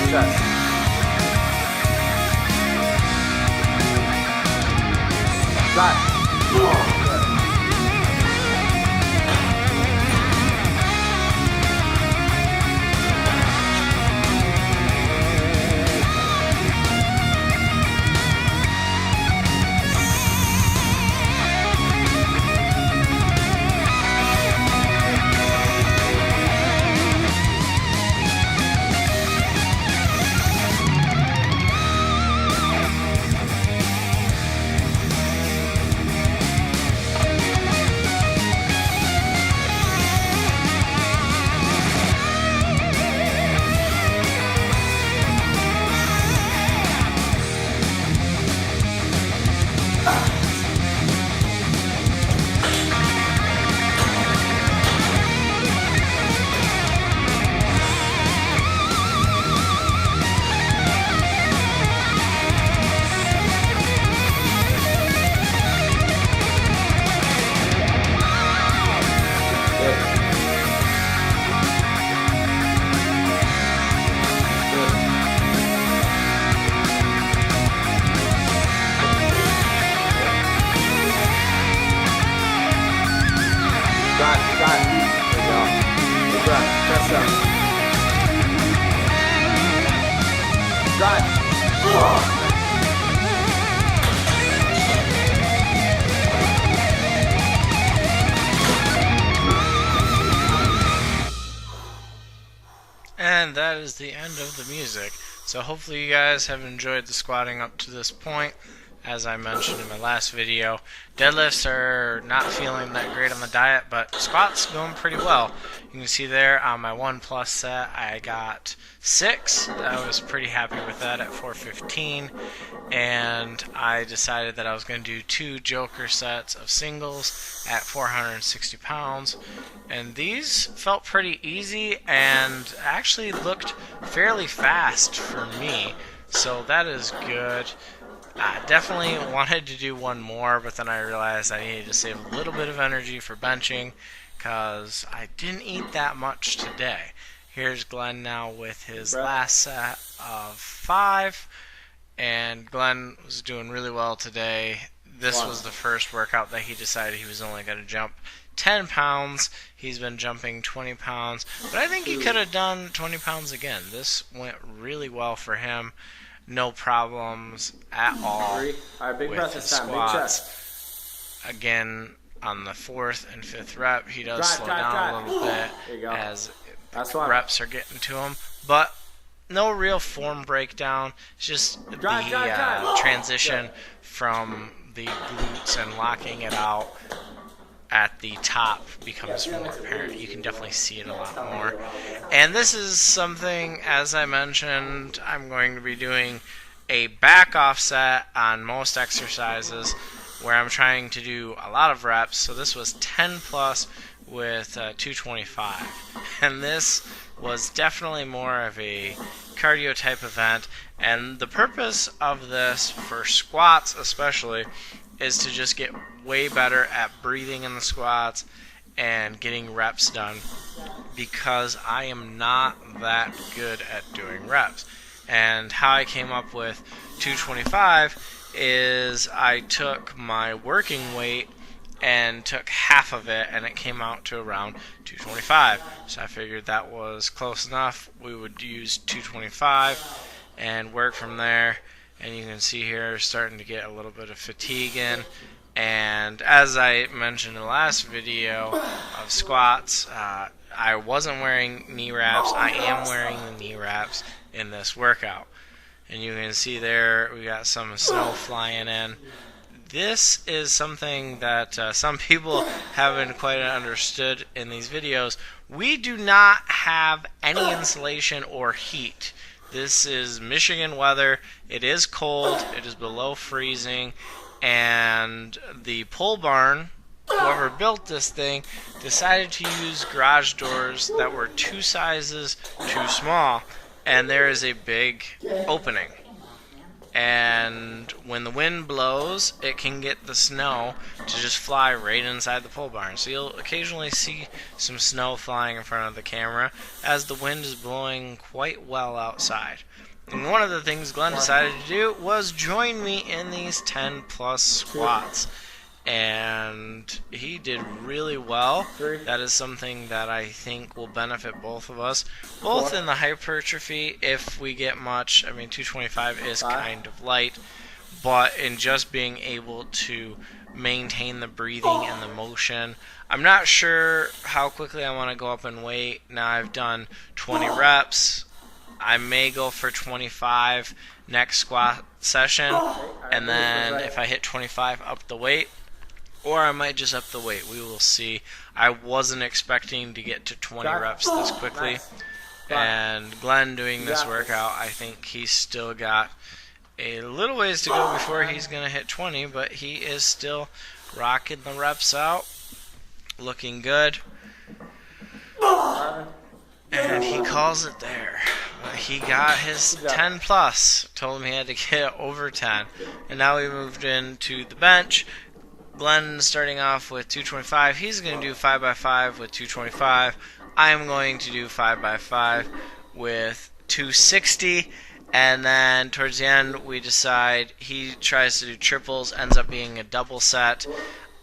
chest. Drive. And that is the end of the music. So hopefully you guys have enjoyed the squatting up to this point. As I mentioned in my last video, deadlifts are not feeling that great on the diet, but squats going pretty well. You can see there on my 1+ set I got 6. I was pretty happy with that at 415, and I decided that I was going to do 2 joker sets of singles at 460 pounds, and these felt pretty easy and actually looked fairly fast for me, so that is good. I definitely wanted to do one more, but then I realized I needed to save a little bit of energy for benching because I didn't eat that much today. Here's Glenn now with his last set of 5, and Glenn was doing really well today. This was the first workout that he decided he was only going to jump 10 pounds. He's been jumping 20 pounds, but I think he could have done 20 pounds again. This went really well for him. No problems at all with his squats. Again, on the 4th and 5th rep, he does slow down a little bit as reps are getting to him. But no real form breakdown. It's just the transition from the glutes and locking it out at the top becomes more apparent. You can definitely see it a lot more. And this is something, as I mentioned, I'm going to be doing a back offset on most exercises where I'm trying to do a lot of reps. So this was 10 plus with 225. And this was definitely more of a cardio type event. And the purpose of this, for squats especially, is to just get way better at breathing in the squats and getting reps done, because I am not that good at doing reps. And how I came up with 225 is I took my working weight and took half of it, and it came out to around 225. So I figured that was close enough. We would use 225 and work from there. And you can see here, starting to get a little bit of fatigue in. And as I mentioned in the last video of squats, I wasn't wearing knee wraps. I am wearing the knee wraps in this workout. And you can see there, we got some snow flying in. This is something that some people haven't quite understood in these videos. We do not have any insulation or heat. This is Michigan weather. It is cold. It is below freezing. And the pole barn, whoever built this thing, decided to use garage doors that were 2 sizes too small. And there is a big opening. and when the wind blows, it can get the snow to just fly right inside the pole barn. So you'll occasionally see some snow flying in front of the camera as the wind is blowing quite well outside. And one of the things Glenn decided to do was join me in these 10 plus squats. And he did really well. That is something that I think will benefit both of us, both in the hypertrophy if we get much. I mean, 225 is kind of light, but in just being able to maintain the breathing and the motion. I'm not sure how quickly I want to go up in weight. Now I've done 20 reps. I may go for 25 next squat session, and then if I hit 25, up the weight. Or I might just up the weight. We will see. I wasn't expecting to get to 20 reps this quickly. And Glenn doing this workout, I think he's still got a little ways to go before he's going to hit 20. But he is still rocking the reps out. Looking good. And he calls it there. He got his 10 plus. Told him he had to get over 10. And now we moved into the bench. Glenn starting off with 225. He's going to do 5x5 with 225. I'm going to do 5x5 with 260. And then towards the end, we decide he tries to do triples, ends up being a double set.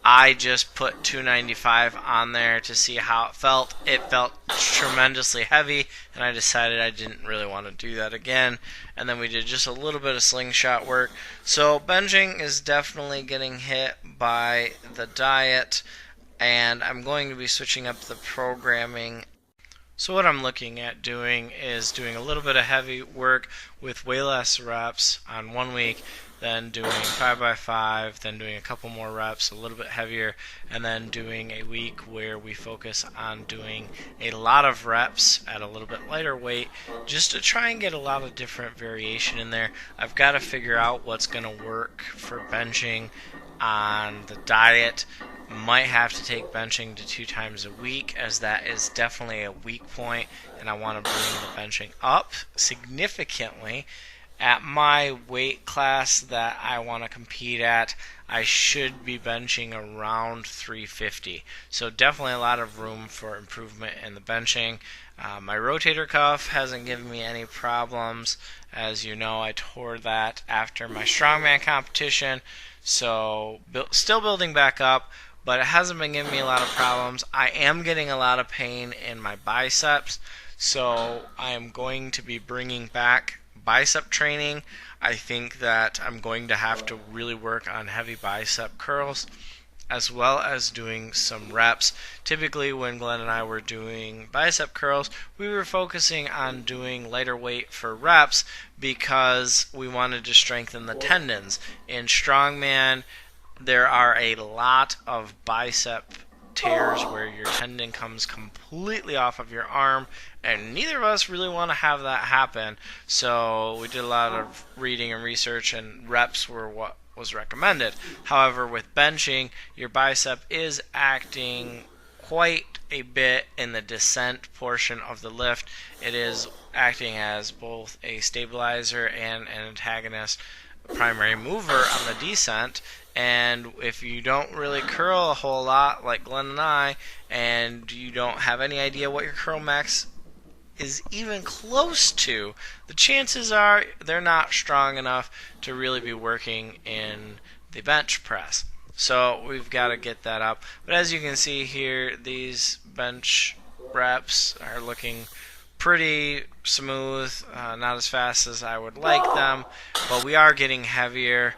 I just put 295 on there to see how it felt. It felt tremendously heavy, and I decided I didn't really want to do that again. And then we did just a little bit of slingshot work. So benching is definitely getting hit by the diet, and I'm going to be switching up the programming. So what I'm looking at doing is doing a little bit of heavy work with way less reps on 1 week, then doing 5x5, then doing a couple more reps, a little bit heavier, and then doing a week where we focus on doing a lot of reps at a little bit lighter weight, just to try and get a lot of different variation in there. I've got to figure out what's going to work for benching on the diet. Might have to take benching to 2 times a week, as that is definitely a weak point, and I want to bring the benching up significantly. At my weight class that I want to compete at, I should be benching around 350. So definitely a lot of room for improvement in the benching. My rotator cuff hasn't given me any problems. As you know, I tore that after my strongman competition. So still building back up, but it hasn't been giving me a lot of problems. I am getting a lot of pain in my biceps, so I am going to be bringing back bicep training. I think that I'm going to have to really work on heavy bicep curls, as well as doing some reps. Typically when Glenn and I were doing bicep curls, we were focusing on doing lighter weight for reps because we wanted to strengthen the tendons. In strongman, there are a lot of bicep tears where your tendon comes completely off of your arm, and neither of us really want to have that happen. So we did a lot of reading and research, and reps were what was recommended. However, with benching, your bicep is acting quite a bit in the descent portion of the lift. It is acting as both a stabilizer and an antagonist primary mover on the descent. And if you don't really curl a whole lot like Glenn and I, and you don't have any idea what your curl max is even close to, the chances are they're not strong enough to really be working in the bench press. So we've got to get that up. But as you can see here, these bench reps are looking pretty smooth, not as fast as I would like them, but we are getting heavier.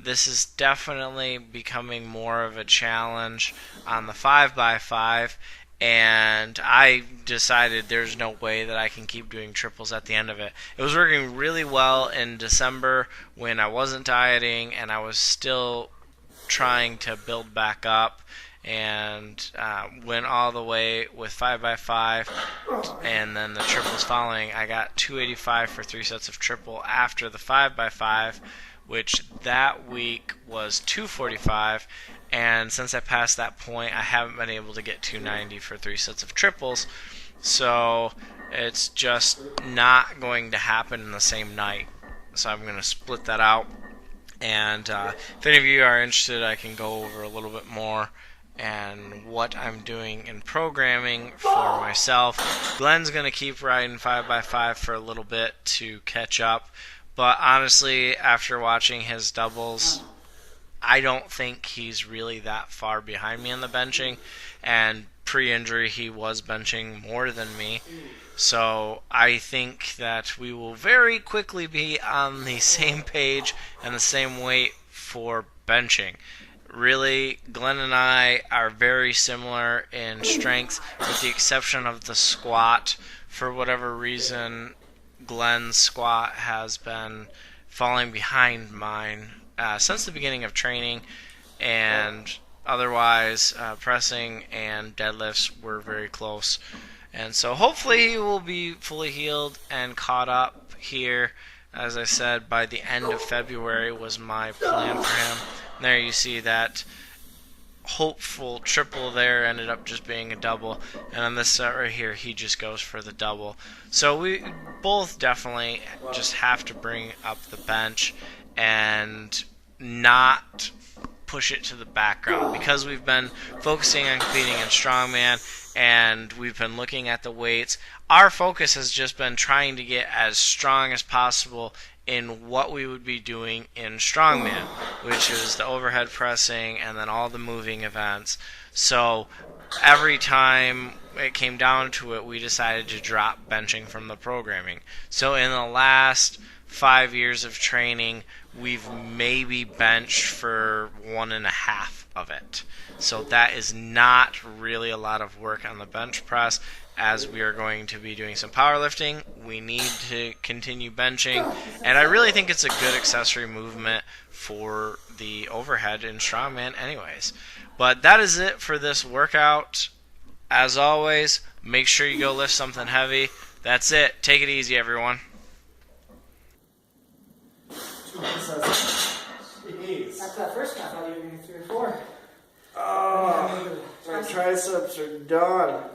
This is definitely becoming more of a challenge on the 5x5, and I decided there's no way that I can keep doing triples at the end of it. It was working really well in December when I wasn't dieting and I was still trying to build back up, and went all the way with 5x5, and then the triples following. I got 285 for 3 sets of triple after the 5x5, which that week was 245, and since I passed that point, I haven't been able to get 290 for 3 sets of triples, so it's just not going to happen in the same night. so I'm going to split that out. And if any of you are interested, I can go over a little bit more and what I'm doing in programming for myself. Glenn's going to keep riding 5x5 for a little bit to catch up, but honestly, after watching his doubles, I don't think he's really that far behind me in the benching, and pre-injury he was benching more than me. So I think that we will very quickly be on the same page and the same weight for benching. Really, Glenn and I are very similar in strength, with the exception of the squat. For whatever reason, Glenn's squat has been falling behind mine since the beginning of training, and otherwise pressing and deadlifts were very close. And so hopefully he will be fully healed and caught up here. As I said, by the end of February was my plan for him. And there you see that hopeful triple there ended up just being a double. And on this set right here, he just goes for the double. So we both definitely just have to bring up the bench and not push it to the background, because we've been focusing on competing in strongman and we've been looking at the weights. Our focus has just been trying to get as strong as possible in what we would be doing in strongman, which is the overhead pressing and then all the moving events. So every time it came down to it, we decided to drop benching from the programming. So in the last 5 years of training, we've maybe benched for 1.5 of it. So that is not really a lot of work on the bench press. As we are going to be doing some powerlifting, we need to continue benching, and I really think it's a good accessory movement for the overhead in strongman anyways. But that is it for this workout. As always, make sure you go lift something heavy. That's it. Take it easy, everyone. Jeez. That's that first time. I thought you were going to 3 or 4. Oh, my triceps are done.